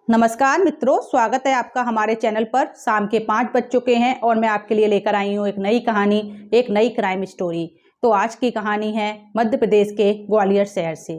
नमस्कार मित्रों, स्वागत है आपका हमारे चैनल पर। शाम के 5 बज चुके हैं और मैं आपके लिए लेकर आई हूँ एक नई कहानी, एक नई क्राइम स्टोरी। तो आज की कहानी है मध्य प्रदेश के ग्वालियर शहर से।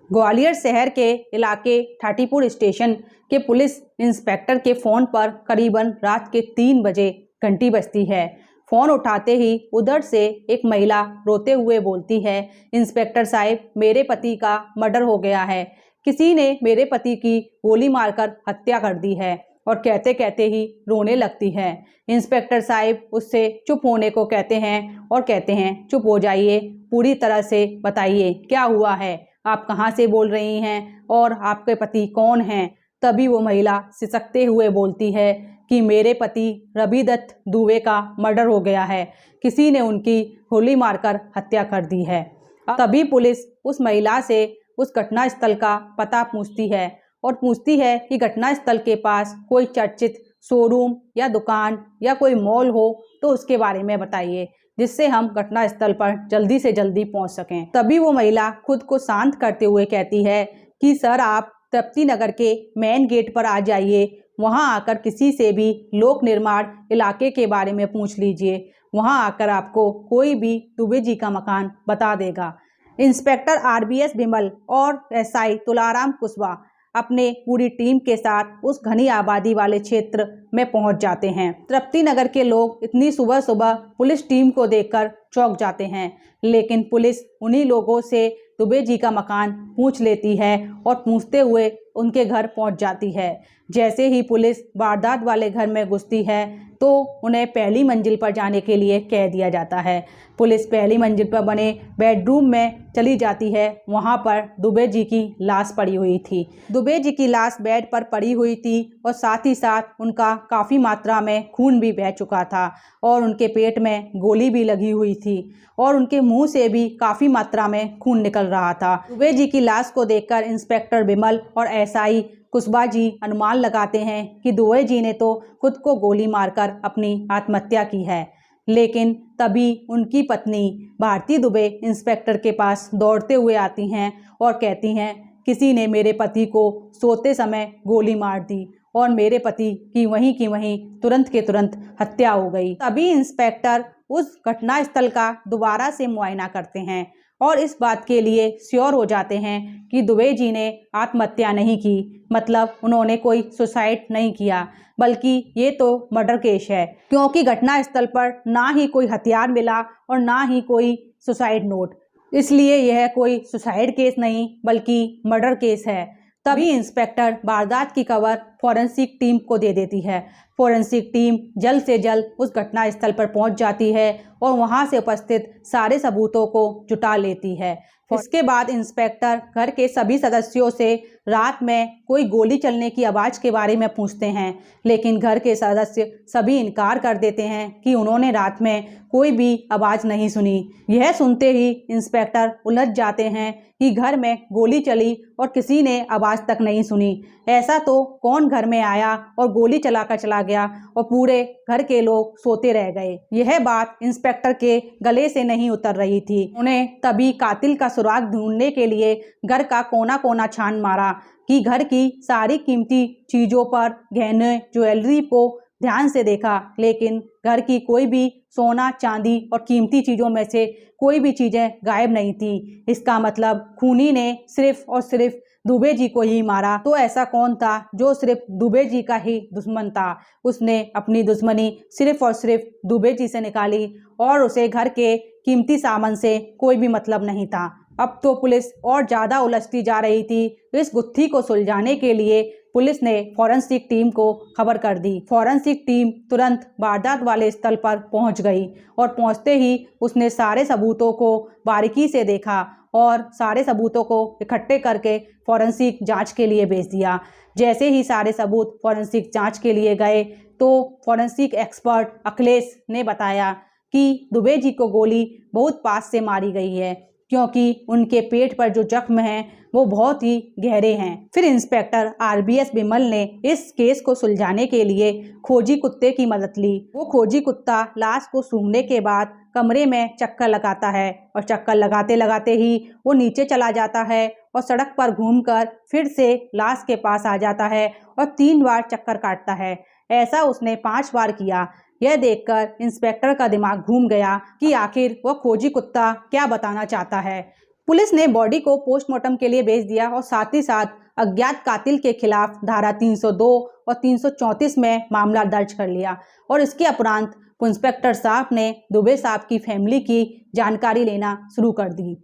ग्वालियर शहर के इलाके ठाटीपुर स्टेशन के पुलिस इंस्पेक्टर के फ़ोन पर करीबन रात के 3 बजे घंटी बजती है। फ़ोन उठाते ही उधर से एक महिला रोते हुए बोलती है, इंस्पेक्टर साहब, मेरे पति का मर्डर हो गया है। किसी ने मेरे पति की गोली मारकर हत्या कर दी है। और कहते कहते ही रोने लगती है। इंस्पेक्टर साहब उससे चुप होने को कहते हैं और कहते हैं, चुप हो जाइए, पूरी तरह से बताइए क्या हुआ है, आप कहाँ से बोल रही हैं और आपके पति कौन हैं। तभी वो महिला सिसकते हुए बोलती है कि मेरे पति रवि दत्त दुबे का मर्डर हो गया है, किसी ने उनकी गोली मारकर हत्या कर दी है। तभी पुलिस उस महिला से उस घटना स्थल का पता पूछती है और पूछती है कि घटना स्थल के पास कोई चर्चित शोरूम या दुकान या कोई मॉल हो तो उसके बारे में बताइए, जिससे हम घटना स्थल पर जल्दी से जल्दी पहुंच सकें। तभी वो महिला खुद को शांत करते हुए कहती है कि सर, आप तृप्ति नगर के मेन गेट पर आ जाइए, वहां आकर किसी से भी लोक निर्माण इलाके के बारे में पूछ लीजिए, वहां आकर आपको कोई भी दुबे जी का मकान बता देगा। इंस्पेक्टर आरबीएस बिमल और एसआई तुलाराम कुशवाहा अपने पूरी टीम के साथ उस घनी आबादी वाले क्षेत्र में पहुंच जाते हैं। तृप्ति नगर के लोग इतनी सुबह सुबह पुलिस टीम को देखकर चौंक जाते हैं, लेकिन पुलिस उन्हीं लोगों से दुबे जी का मकान पूछ लेती है और पूछते हुए उनके घर पहुंच जाती है। जैसे ही पुलिस वारदात वाले घर में घुसती है तो उन्हें पहली मंजिल पर जाने के लिए कह दिया जाता है। पुलिस पहली मंजिल पर बने बेडरूम में चली जाती है। वहां पर दुबे जी की लाश पड़ी हुई थी। दुबे जी की लाश बेड पर पड़ी हुई थी और साथ ही साथ उनका काफ़ी मात्रा में खून भी बह चुका था और उनके पेट में गोली भी लगी हुई थी और उनके मुंह से भी काफ़ी मात्रा में खून निकल रहा था। दुबे जी की लाश को देखकर इंस्पेक्टर बिमल और एसआई कुशवाहा जी अनुमान लगाते हैं कि दुबे जी ने तो खुद को गोली मारकर अपनी आत्महत्या की है। लेकिन तभी उनकी पत्नी भारती दुबे इंस्पेक्टर के पास दौड़ते हुए आती हैं और कहती हैं, किसी ने मेरे पति को सोते समय गोली मार दी और मेरे पति की वहीं तुरंत के तुरंत हत्या हो गई। तभी इंस्पेक्टर उस घटना स्थल का दोबारा से मुआयना करते हैं और इस बात के लिए श्योर हो जाते हैं कि दुबे जी ने आत्महत्या नहीं की, मतलब उन्होंने कोई सुसाइड नहीं किया, बल्कि ये तो मर्डर केस है, क्योंकि घटना स्थल पर ना ही कोई हथियार मिला और ना ही कोई सुसाइड नोट। इसलिए यह कोई सुसाइड केस नहीं बल्कि मर्डर केस है। तभी इंस्पेक्टर वारदात की खबर फॉरेंसिक टीम को दे देती है। फॉरेंसिक टीम जल्द से जल्द उस घटना स्थल पर पहुंच जाती है और वहां से उपस्थित सारे सबूतों को जुटा लेती है। इसके बाद इंस्पेक्टर घर के सभी सदस्यों से रात में कोई गोली चलने की आवाज़ के बारे में पूछते हैं, लेकिन घर के सदस्य सभी इनकार कर देते हैं कि उन्होंने रात में कोई भी आवाज़ नहीं सुनी। यह सुनते ही इंस्पेक्टर उलझ जाते हैं कि घर में गोली चली और किसी ने आवाज़ तक नहीं सुनी। ऐसा तो कौन घर में आया और गोली चलाकर चला गया और पूरे घर के लोग सोते रह गए। यह बात इंस्पेक्टर के गले से नहीं उतर रही थी। उन्हें तभी कातिल का सुराग ढूंढने के लिए घर का कोना कोना छान मारा कि घर की सारी कीमती चीज़ों पर, गहने, ज्वेलरी को ध्यान से देखा, लेकिन घर की कोई भी सोना, चांदी और कीमती चीज़ों में से कोई भी चीज़ें गायब नहीं थी। इसका मतलब खूनी ने सिर्फ और सिर्फ दुबे जी को ही मारा। तो ऐसा कौन था जो सिर्फ दुबे जी का ही दुश्मन था? उसने अपनी दुश्मनी सिर्फ और सिर्फ दुबे जी से निकाली और उसे घर के कीमती सामान से कोई भी मतलब नहीं था। अब तो पुलिस और ज़्यादा उलझती जा रही थी। इस गुत्थी को सुलझाने के लिए पुलिस ने फॉरेंसिक टीम को खबर कर दी। फॉरेंसिक टीम तुरंत वारदात वाले स्थल पर पहुंच गई और पहुंचते ही उसने सारे सबूतों को बारीकी से देखा और सारे सबूतों को इकट्ठे करके फॉरेंसिक जांच के लिए भेज दिया। जैसे ही सारे सबूत फॉरेंसिक जांच के लिए गए तो फॉरेंसिक एक्सपर्ट अखिलेश ने बताया कि दुबे जी को गोली बहुत पास से मारी गई है, क्योंकि उनके पेट पर जो जख्म हैं वो बहुत ही गहरे हैं। फिर इंस्पेक्टर आरबीएस बिमल ने इस केस को सुलझाने के लिए खोजी कुत्ते की मदद ली। वो खोजी कुत्ता लाश को सूंघने के बाद कमरे में चक्कर लगाता है और चक्कर लगाते लगाते ही वो नीचे चला जाता है और सड़क पर घूमकर फिर से लाश के पास आ जाता है और 3 बार चक्कर काटता है। ऐसा उसने 5 बार किया। यह देखकर इंस्पेक्टर का दिमाग घूम गया कि आखिर वह खोजी कुत्ता क्या बताना चाहता है। पुलिस ने बॉडी को पोस्टमार्टम के लिए भेज दिया और साथ ही साथ अज्ञात कातिल के खिलाफ धारा 302 और 334 में मामला दर्ज कर लिया और इसके उपरांत इंस्पेक्टर साहब ने दुबे साहब की फैमिली की जानकारी लेना शुरू कर दी।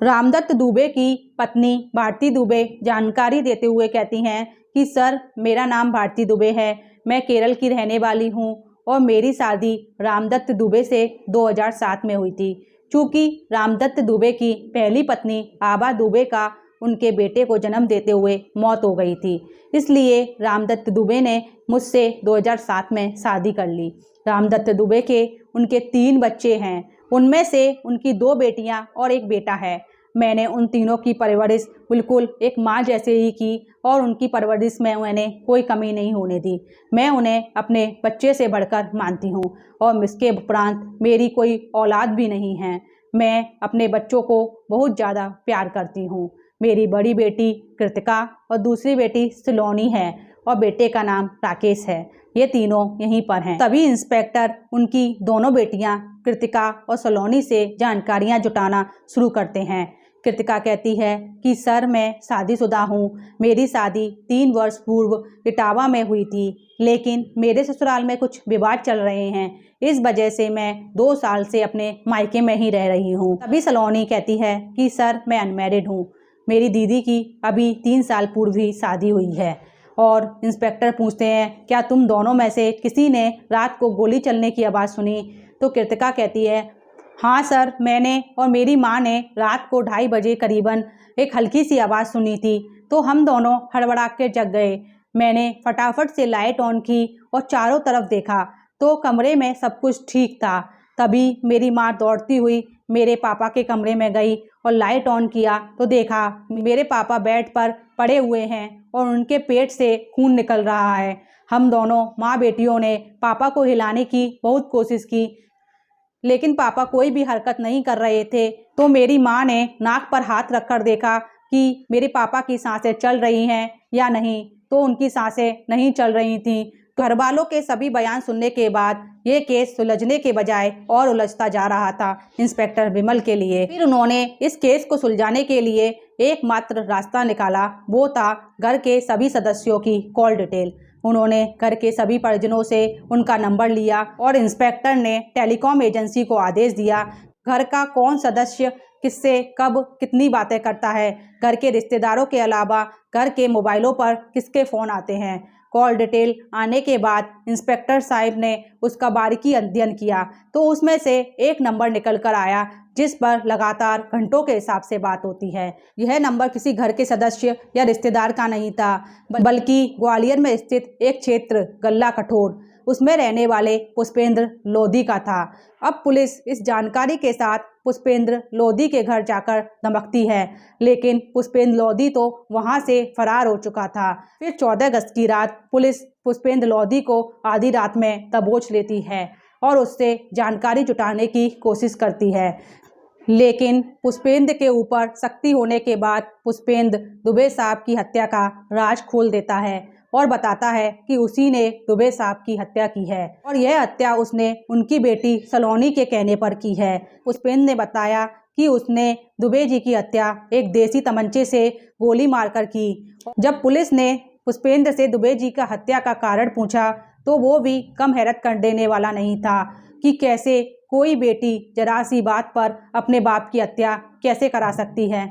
रामदत्त दुबे की पत्नी भारती दुबे जानकारी देते हुए कहती हैं कि सर, मेरा नाम भारती दुबे है, मैं केरल की रहने वाली हूँ और मेरी शादी रामदत्त दुबे से 2007 में हुई थी। चूँकि रामदत्त दुबे की पहली पत्नी आबा दुबे का उनके बेटे को जन्म देते हुए मौत हो गई थी, इसलिए रामदत्त दुबे ने मुझसे 2007 में शादी कर ली। रामदत्त दुबे के उनके 3 बच्चे हैं, उनमें से उनकी 2 बेटियां और 1 बेटा है। मैंने उन तीनों की परवरिश बिल्कुल एक माँ जैसे ही की और उनकी परवरिश में मैंने कोई कमी नहीं होने दी। मैं उन्हें अपने बच्चे से बढ़कर मानती हूँ और इसके उपरांत मेरी कोई औलाद भी नहीं है। मैं अपने बच्चों को बहुत ज़्यादा प्यार करती हूँ। मेरी बड़ी बेटी कृतिका और दूसरी बेटी सलोनी है और बेटे का नाम राकेश है। ये तीनों यहीं पर हैं। तभी इंस्पेक्टर उनकी दोनों बेटियां कृतिका और सलोनी से जानकारियां जुटाना शुरू करते हैं। कृतिका कहती है कि सर, मैं शादीशुदा हूँ। मेरी शादी 3 वर्ष पूर्व इटावा में हुई थी, लेकिन मेरे ससुराल में कुछ विवाद चल रहे हैं। इस वजह से मैं 2 साल से अपने मायके में ही रह रही हूँ। तभी सलोनी कहती है कि सर, मैं अनमैरिड हूँ। मेरी दीदी की अभी 3 साल पूर्व ही शादी हुई है। और इंस्पेक्टर पूछते हैं, क्या तुम दोनों में से किसी ने रात को गोली चलने की आवाज़ सुनी? तो कृतिका कहती है, हाँ सर, मैंने और मेरी माँ ने रात को 2:30 बजे करीबन एक हल्की सी आवाज़ सुनी थी, तो हम दोनों हड़बड़ा के जग गए। मैंने फटाफट से लाइट ऑन की और चारों तरफ देखा तो कमरे में सब कुछ ठीक था। तभी मेरी माँ दौड़ती हुई मेरे पापा के कमरे में गई और लाइट ऑन किया तो देखा मेरे पापा बेड पर पड़े हुए हैं और उनके पेट से खून निकल रहा है। हम दोनों माँ बेटियों ने पापा को हिलाने की बहुत कोशिश की, लेकिन पापा कोई भी हरकत नहीं कर रहे थे। तो मेरी माँ ने नाक पर हाथ रखकर देखा कि मेरे पापा की सांसें चल रही हैं या नहीं, तो उनकी सांसें नहीं चल रही थीं। घर वालों के सभी बयान सुनने के बाद ये केस सुलझने के बजाय और उलझता जा रहा था इंस्पेक्टर विमल के लिए। फिर उन्होंने इस केस को सुलझाने के लिए एकमात्र रास्ता निकाला, वो था घर के सभी सदस्यों की कॉल डिटेल। उन्होंने घर के सभी परिजनों से उनका नंबर लिया और इंस्पेक्टर ने टेलीकॉम एजेंसी को आदेश दिया, घर का कौन सदस्य किससे कब कितनी बातें करता है, घर के रिश्तेदारों के अलावा घर के मोबाइलों पर किसके फ़ोन आते हैं। कॉल डिटेल आने के बाद इंस्पेक्टर साहब ने उसका बारीकी अध्ययन किया तो उसमें से एक नंबर निकल कर आया जिस पर लगातार घंटों के हिसाब से बात होती है। यह नंबर किसी घर के सदस्य या रिश्तेदार का नहीं था, बल्कि ग्वालियर में स्थित एक क्षेत्र गल्ला कठोर, उसमें रहने वाले पुष्पेंद्र लोधी का था। अब पुलिस इस जानकारी के साथ पुष्पेंद्र लोधी के घर जाकर धमकती है, लेकिन पुष्पेंद्र लोधी तो वहां से फरार हो चुका था। फिर 14 अगस्त की रात पुलिस पुष्पेंद्र लोधी को आधी रात में दबोच लेती है और उससे जानकारी जुटाने की कोशिश करती है, लेकिन पुष्पेंद्र के ऊपर शक्ति होने के बाद पुष्पेंद्र दुबे साहब की हत्या का राज खोल देता है और बताता है कि उसी ने दुबे साहब की हत्या की है और यह हत्या उसने उनकी बेटी सलोनी के कहने पर की है। पुष्पेंद्र ने बताया कि उसने दुबे जी की हत्या एक देसी तमंचे से गोली मारकर की। जब पुलिस ने पुष्पेंद्र से दुबे जी का हत्या का कारण पूछा तो वो भी कम हैरत कर देने वाला नहीं था कि कैसे कोई बेटी जरा सी बात पर अपने बाप की हत्या कैसे करा सकती है।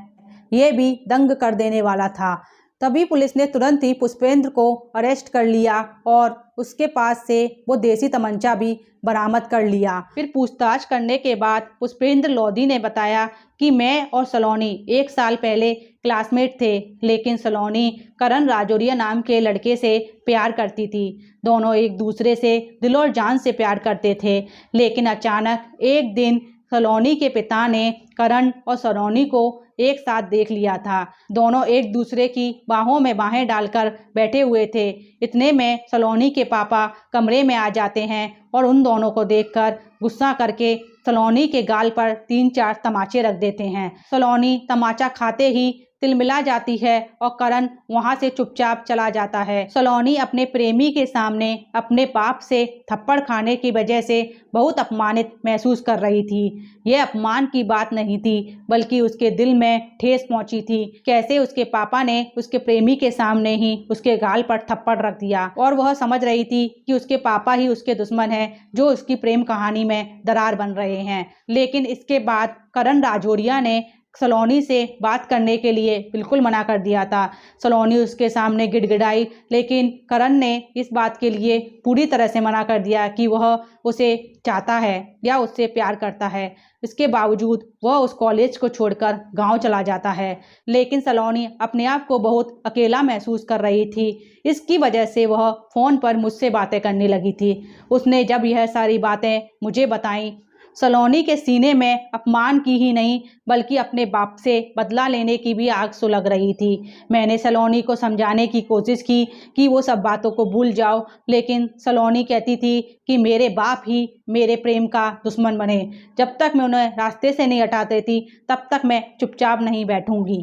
ये भी दंग कर देने वाला था। तभी पुलिस ने तुरंत ही पुष्पेंद्र को अरेस्ट कर लिया और उसके पास से वो देसी तमंचा भी बरामद कर लिया। फिर पूछताछ करने के बाद पुष्पेंद्र लोधी ने बताया कि मैं और सलोनी 1 साल पहले क्लासमेट थे, लेकिन सलोनी करण राजौरिया नाम के लड़के से प्यार करती थी। दोनों एक दूसरे से दिल और जान से प्यार करते थे, लेकिन अचानक एक दिन सलोनी के पिता ने करण और सलोनी को एक साथ देख लिया था। दोनों एक दूसरे की बाहों में बाहें डालकर बैठे हुए थे। इतने में सलोनी के पापा कमरे में आ जाते हैं और उन दोनों को देखकर गुस्सा करके सलोनी के गाल पर 3-4 तमाचे रख देते हैं। सलोनी तमाचा खाते ही तिलमिला जाती है और करण वहां से चुपचाप चला जाता है। सलोनी अपने प्रेमी के सामने अपने बाप से थप्पड़ खाने की वजह से बहुत अपमानित महसूस कर रही थी। यह अपमान की बात नहीं थी, बल्कि उसके दिल में ठेस पहुंची थी। कैसे उसके पापा ने उसके प्रेमी के सामने ही उसके गाल पर थप्पड़ रख दिया, और वह समझ रही थी कि उसके पापा ही उसके दुश्मन हैं, जो उसकी प्रेम कहानी में दरार बन रहे हैं। लेकिन इसके बाद करण राजौरिया ने सलोनी से बात करने के लिए बिल्कुल मना कर दिया था। सलोनी उसके सामने गिड़गिड़ाई, लेकिन करण ने इस बात के लिए पूरी तरह से मना कर दिया कि वह उसे चाहता है या उससे प्यार करता है। इसके बावजूद वह उस कॉलेज को छोड़कर गांव चला जाता है। लेकिन सलोनी अपने आप को बहुत अकेला महसूस कर रही थी। इसकी वजह से वह फ़ोन पर मुझसे बातें करने लगी थी। उसने जब यह सारी बातें मुझे बताईं, सलोनी के सीने में अपमान की ही नहीं, बल्कि अपने बाप से बदला लेने की भी आग सुलग रही थी। मैंने सलोनी को समझाने की कोशिश की कि वो सब बातों को भूल जाओ, लेकिन सलोनी कहती थी कि मेरे बाप ही मेरे प्रेम का दुश्मन बने। जब तक मैं उन्हें रास्ते से नहीं हटा देती, तब तक मैं चुपचाप नहीं बैठूंगी।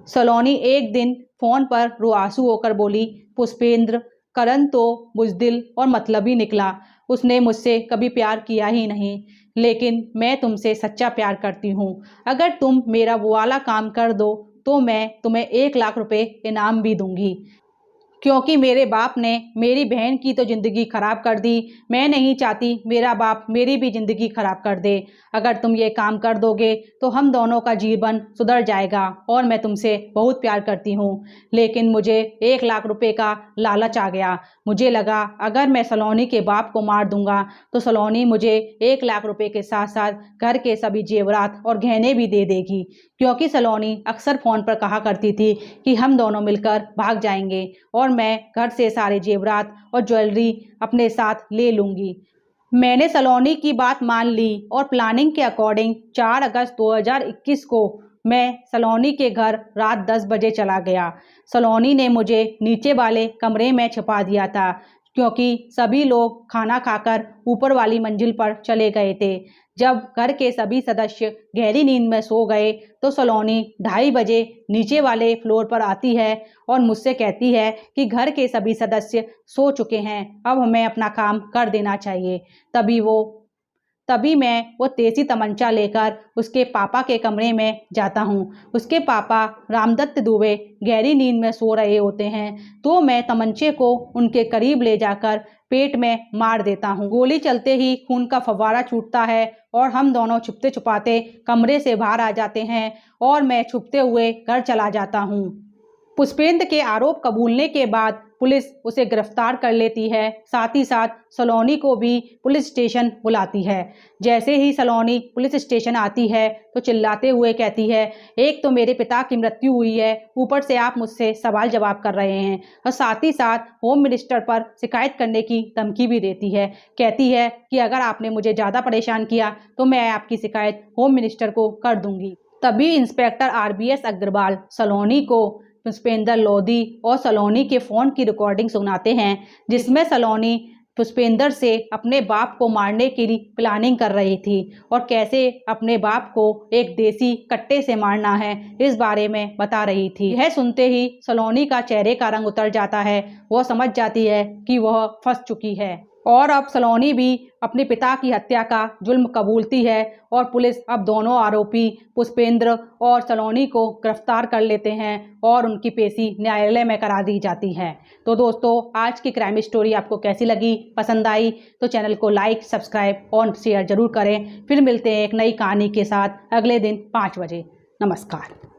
सलोनी एक दिन फ़ोन पर रुआंसू होकर बोली, पुष्पेंद्र, करण तो बुज़दिल और मतलबी निकला। उसने मुझसे कभी प्यार किया ही नहीं, लेकिन मैं तुमसे सच्चा प्यार करती हूँ। अगर तुम मेरा वो वाला काम कर दो तो मैं तुम्हें 1 लाख रुपए इनाम भी दूंगी, क्योंकि मेरे बाप ने मेरी बहन की तो ज़िंदगी ख़राब कर दी। मैं नहीं चाहती मेरा बाप मेरी भी ज़िंदगी ख़राब कर दे। अगर तुम ये काम कर दोगे तो हम दोनों का जीवन सुधर जाएगा, और मैं तुमसे बहुत प्यार करती हूँ। लेकिन मुझे 1 लाख रुपए का लालच आ गया। मुझे लगा अगर मैं सलोनी के बाप को मार दूंगा तो सलोनी मुझे 1 लाख रुपए के साथ साथ घर के सभी जेवरात और गहने भी दे देगी, क्योंकि सलोनी अक्सर फ़ोन पर कहा करती थी कि हम दोनों मिलकर भाग जाएंगे और मैं घर से सारे जेवरात और ज्वेलरी अपने साथ ले लूँगी। मैंने सलोनी की बात मान ली और प्लानिंग के अकॉर्डिंग 4 अगस्त 2021 को मैं सलोनी के घर रात 10 बजे चला गया। सलोनी ने मुझे नीचे वाले कमरे में छिपा दिया था, क्योंकि सभी लोग खाना खाकर ऊपर वाली मंजिल पर चले गए थे। जब घर के सभी सदस्य गहरी नींद में सो गए तो सलोनी 2:30 बजे नीचे वाले फ्लोर पर आती है और मुझसे कहती है कि घर के सभी सदस्य सो चुके हैं, अब हमें अपना काम कर देना चाहिए। तभी मैं वो तेजी तमंचा लेकर उसके पापा के कमरे में जाता हूँ। उसके पापा रामदत्त दुबे गहरी नींद में सो रहे होते हैं, तो मैं तमंचे को उनके करीब ले जाकर पेट में मार देता हूँ। गोली चलते ही खून का फव्वारा छूटता है और हम दोनों छुपते छुपाते कमरे से बाहर आ जाते हैं और मैं छुपते हुए घर चला जाता हूँ। पुष्पेंद्र के आरोप कबूलने के बाद पुलिस उसे गिरफ्तार कर लेती है। साथ ही साथ सलोनी को भी पुलिस स्टेशन बुलाती है। जैसे ही सलोनी पुलिस स्टेशन आती है तो चिल्लाते हुए कहती है, एक तो मेरे पिता की मृत्यु हुई है, ऊपर से आप मुझसे सवाल जवाब कर रहे हैं, और साथ ही साथ होम मिनिस्टर पर शिकायत करने की धमकी भी देती है। कहती है कि अगर आपने मुझे ज़्यादा परेशान किया तो मैं आपकी शिकायत होम मिनिस्टर को कर दूंगी। तभी इंस्पेक्टर RBS अग्रवाल सलोनी को पुष्पेंद्र लोधी और सलोनी के फ़ोन की रिकॉर्डिंग सुनाते हैं, जिसमें सलोनी पुष्पेंद्र से अपने बाप को मारने की प्लानिंग कर रही थी और कैसे अपने बाप को एक देसी कट्टे से मारना है, इस बारे में बता रही थी। यह सुनते ही सलोनी का चेहरे का रंग उतर जाता है। वह समझ जाती है कि वह फंस चुकी है और अब सलोनी भी अपने पिता की हत्या का जुल्म कबूलती है और पुलिस अब दोनों आरोपी पुष्पेंद्र और सलोनी को गिरफ्तार कर लेते हैं और उनकी पेशी न्यायालय में करा दी जाती है। तो दोस्तों, आज की क्राइम स्टोरी आपको कैसी लगी? पसंद आई तो चैनल को लाइक, सब्सक्राइब और शेयर जरूर करें। फिर मिलते हैं एक नई कहानी के साथ अगले दिन 5 बजे। नमस्कार।